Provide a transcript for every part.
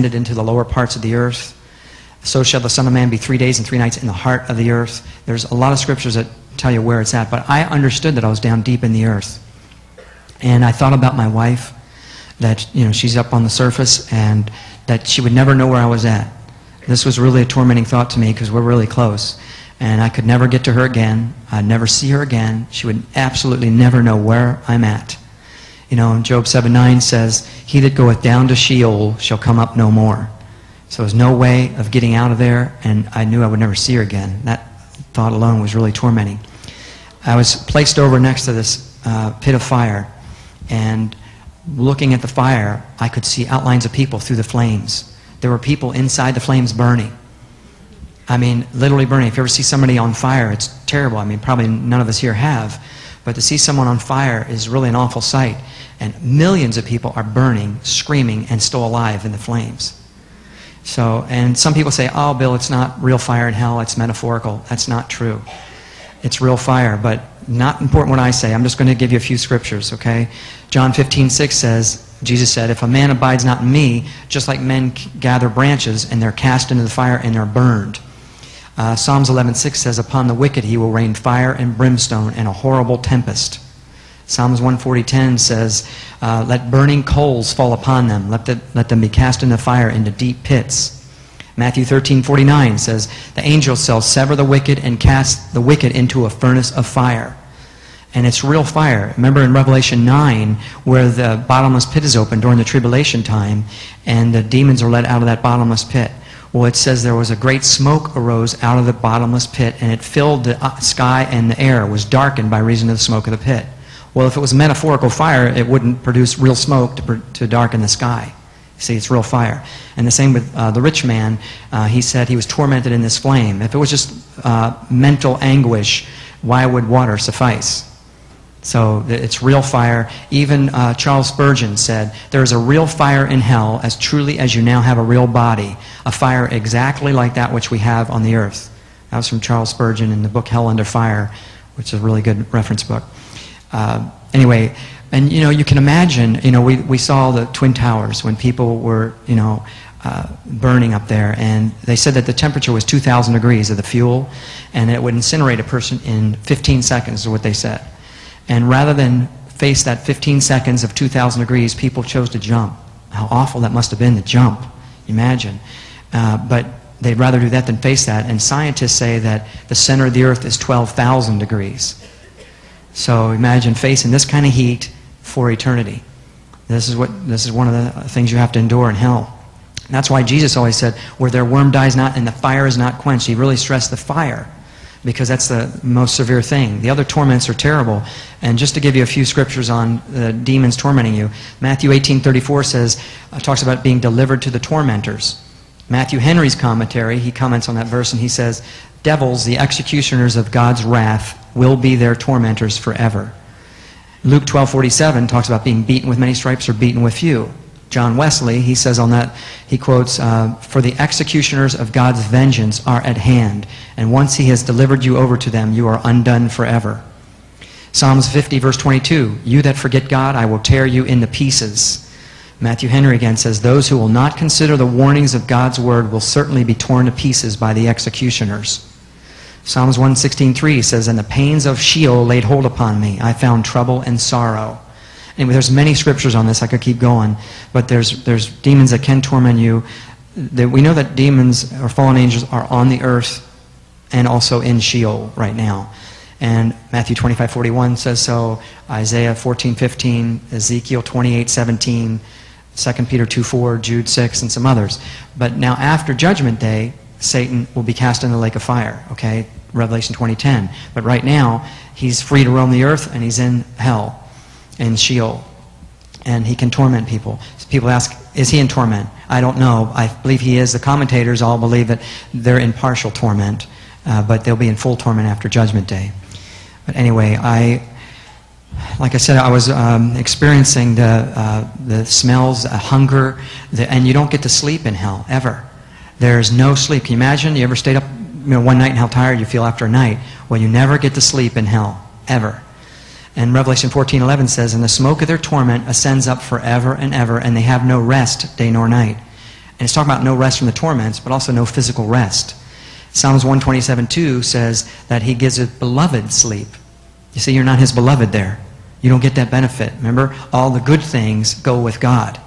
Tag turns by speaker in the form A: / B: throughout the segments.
A: into the lower parts of the earth. So shall the Son of Man be 3 days and 3 nights in the heart of the earth. There's a lot of scriptures that tell you where it's at, but I understood that I was down deep in the earth. And I thought about my wife, that she's up on the surface, and that she would never know where I was at. This was really a tormenting thought to me because we're really close. And I could never get to her again. I'd never see her again. She would absolutely never know where I'm at. Job 7:9 says, "He that goeth down to Sheol shall come up no more." So there's no way of getting out of there, and I knew I would never see her again. That thought alone was really tormenting. I was placed over next to this pit of fire, and looking at the fire, I could see outlines of people through the flames. There were people inside the flames burning. I mean, literally burning. If you ever see somebody on fire, it's terrible. I mean, probably none of us here have. But to see someone on fire is really an awful sight. And millions of people are burning, screaming, and still alive in the flames. So, and some people say, "Oh, Bill, it's not real fire in hell, it's metaphorical." That's not true. It's real fire, but not important what I say. I'm just going to give you a few scriptures, okay? John 15:6 says, Jesus said, "If a man abides not in me, just like men gather branches, and they're cast into the fire and they're burned." Psalms 11:6 says, "Upon the wicked he will rain fire and brimstone and a horrible tempest." Psalms 140:10 says, "Let burning coals fall upon them. Let them be cast into fire, into deep pits." Matthew 13:49 says, "The angels shall sever the wicked and cast the wicked into a furnace of fire." And it's real fire. Remember in Revelation 9, where the bottomless pit is open during the tribulation time, and the demons are let out of that bottomless pit. Well, it says there was a great smoke arose out of the bottomless pit, and it filled the sky, and the air was darkened by reason of the smoke of the pit. Well, if it was metaphorical fire, it wouldn't produce real smoke to darken the sky. See, it's real fire. And the same with the rich man. He said he was tormented in this flame. If it was just mental anguish, why would water suffice? So it's real fire. Even Charles Spurgeon said, "There is a real fire in hell as truly as you now have a real body, a fire exactly like that which we have on the earth." That was from Charles Spurgeon in the book Hell Under Fire, which is a really good reference book. Anyway, and you can imagine, we saw the Twin Towers when people were, burning up there, and they said that the temperature was 2,000 degrees of the fuel, and it would incinerate a person in 15 seconds, is what they said. And rather than face that 15 seconds of 2,000 degrees, people chose to jump. How awful that must have been to jump. Imagine. But they'd rather do that than face that. And scientists say that the center of the earth is 12,000 degrees. So imagine facing this kind of heat for eternity. This is one of the things you have to endure in hell. And that's why Jesus always said, "Where their worm dies not and the fire is not quenched." He really stressed the fire, because that's the most severe thing. The other torments are terrible. And just to give you a few scriptures on the demons tormenting you, Matthew 18:34 says, talks about being delivered to the tormentors. Matthew Henry's commentary, he comments on that verse, and he says, "Devils, the executioners of God's wrath, will be their tormentors forever." Luke 12:47 talks about being beaten with many stripes or beaten with few. John Wesley, he says on that, he quotes, "For the executioners of God's vengeance are at hand, and once he has delivered you over to them, you are undone forever." Psalms 50, verse 22, "You that forget God, I will tear you into pieces." Matthew Henry again says, "Those who will not consider the warnings of God's word will certainly be torn to pieces by the executioners." Psalms 116:3 says, "And the pains of Sheol laid hold upon me. I found trouble and sorrow." Anyway, there's many scriptures on this. I could keep going. But there's demons that can torment you. We know that demons or fallen angels are on the earth and also in Sheol right now. And Matthew 25:41 says so. Isaiah 14:15, Ezekiel 28:17, 2 Peter 2:4, Jude 6, and some others. But now after Judgment Day, Satan will be cast in the lake of fire. Okay? Revelation 20:10. But right now, he's free to roam the earth, and he's in hell. In Sheol, and he can torment people. People ask, is he in torment? I don't know. I believe he is. The commentators all believe that they're in partial torment, but they'll be in full torment after Judgment Day. But anyway, like I said, I was experiencing the smells, hunger, and you don't get to sleep in hell, ever. There's no sleep. Can you imagine? You ever stayed up one night and how tired you feel after a night? Well, you never get to sleep in hell, ever. And Revelation 14:11 says, "And the smoke of their torment ascends up forever and ever, and they have no rest day nor night." And it's talking about no rest from the torments, but also no physical rest. Psalms 127:2 says that he gives his beloved sleep. You see, you're not his beloved there. You don't get that benefit. Remember, all the good things go with God.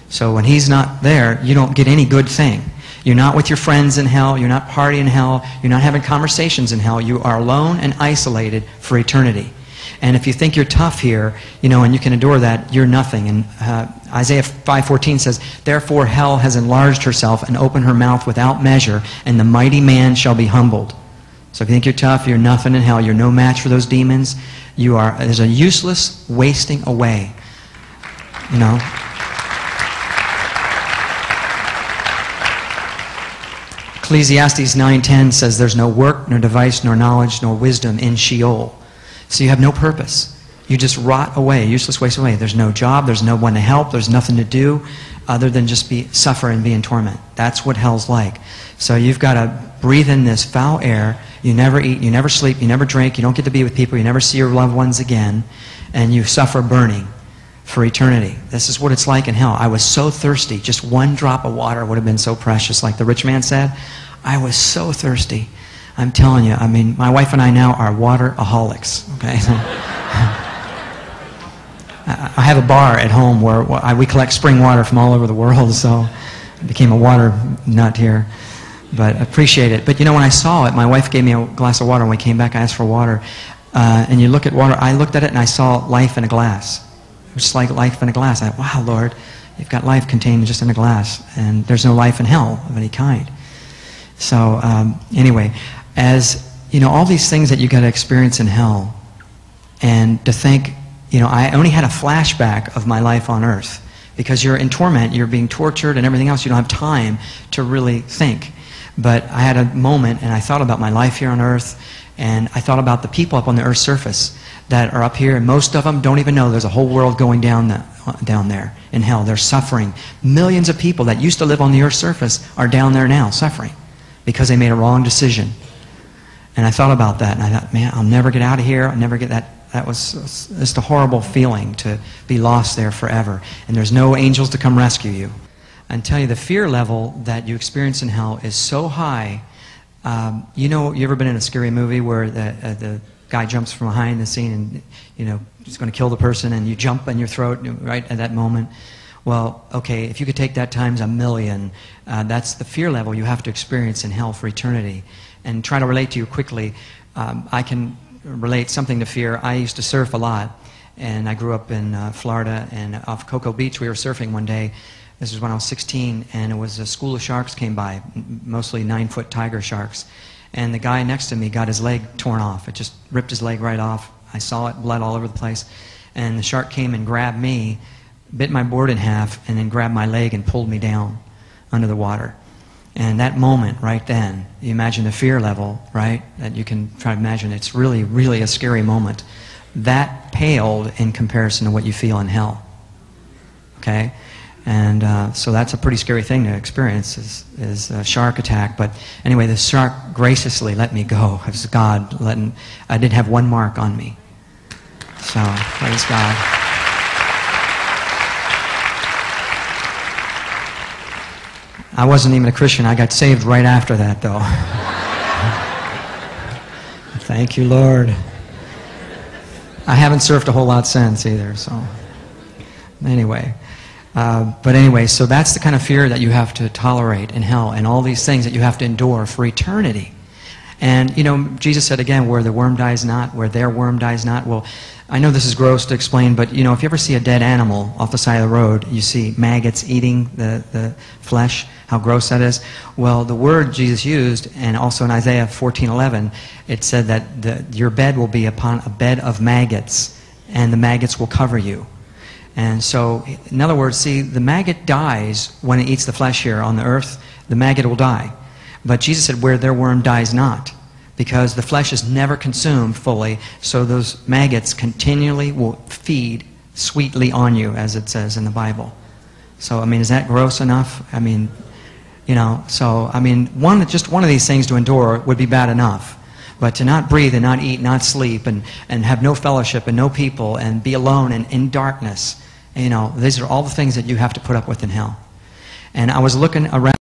A: So when he's not there, you don't get any good thing. You're not with your friends in hell. You're not partying in hell. You're not having conversations in hell. You are alone and isolated for eternity. And if you think you're tough here, and you can endure that, you're nothing. And Isaiah 5:14 says, "Therefore hell has enlarged herself and opened her mouth without measure, and the mighty man shall be humbled." So if you think you're tough, you're nothing in hell. You're no match for those demons. There's a useless wasting away. Ecclesiastes 9:10 says there's no work, nor device, nor knowledge, nor wisdom in Sheol. So you have no purpose. You just rot away, useless waste away. There's no job, there's no one to help, there's nothing to do other than just suffer and be in torment. That's what hell's like. So you've got to breathe in this foul air. You never eat, you never sleep, you never drink, you don't get to be with people, you never see your loved ones again, and you suffer burning for eternity. This is what it's like in hell. I was so thirsty. Just one drop of water would have been so precious. Like the rich man said, I was so thirsty. I'm telling you, my wife and I now are wateraholics. Okay? I have a bar at home where we collect spring water from all over the world, so I became a water nut here. But I appreciate it. But when I saw it, my wife gave me a glass of water. When we came back, I asked for water. And you look at water, I looked at it and I saw life in a glass. It was just like life in a glass. I thought, wow, Lord, you've got life contained just in a glass. And there's no life in hell of any kind. So anyway, as all these things that you got to experience in hell, and to think, I only had a flashback of my life on earth. Because you're in torment, you're being tortured and everything else, you don't have time to really think. But I had a moment, and I thought about my life here on earth, and I thought about the people up on the earth's surface that are up here, and most of them don't even know there's a whole world going down there in hell. They're suffering. Millions of people that used to live on the earth's surface are down there now suffering because they made a wrong decision. And I thought about that, and I thought, man, I'll never get out of here. I'll never get that. That was just a horrible feeling to be lost there forever. And there's no angels to come rescue you. And tell you, the fear level that you experience in hell is so high. You ever been in a scary movie where the guy jumps from behind the scene and, he's going to kill the person, and you jump in your throat right at that moment? Well, okay, if you could take that times 1,000,000, that's the fear level you have to experience in hell for eternity. And try to relate to you quickly. I can relate something to fear. I used to surf a lot, and I grew up in Florida, and off Cocoa Beach we were surfing one day. This was when I was 16, and it was a school of sharks came by, mostly 9-foot tiger sharks. And the guy next to me got his leg torn off. It just ripped his leg right off. I saw it, blood all over the place. And the shark came and grabbed me, bit my board in half, and then grabbed my leg and pulled me down under the water. And that moment right then, you imagine the fear level, right? That you can try to imagine. It's really, really a scary moment. That paled in comparison to what you feel in hell. Okay? And so that's a pretty scary thing to experience is a shark attack. But anyway, the shark graciously let me go. It was God letting. I did have one mark on me. So, praise God. I wasn't even a Christian. I got saved right after that, though. Thank you, Lord. I haven't surfed a whole lot since either, so anyway. But anyway, so that's the kind of fear that you have to tolerate in hell, and all these things that you have to endure for eternity. And, Jesus said again, where the worm dies not, where their worm dies not. Well, I know this is gross to explain, but, if you ever see a dead animal off the side of the road, you see maggots eating the flesh, how gross that is. Well, the word Jesus used, and also in Isaiah 14:11, it said that your bed will be upon a bed of maggots, and the maggots will cover you. And so, in other words, see, the maggot dies when it eats the flesh here on the earth. The maggot will die. But Jesus said, where their worm dies not, because the flesh is never consumed fully, so those maggots continually will feed sweetly on you, as it says in the Bible. So, is that gross enough? Just one of these things to endure would be bad enough. But to not breathe and not eat, not sleep, and have no fellowship and no people, and be alone and in darkness, these are all the things that you have to put up with in hell. And I was looking around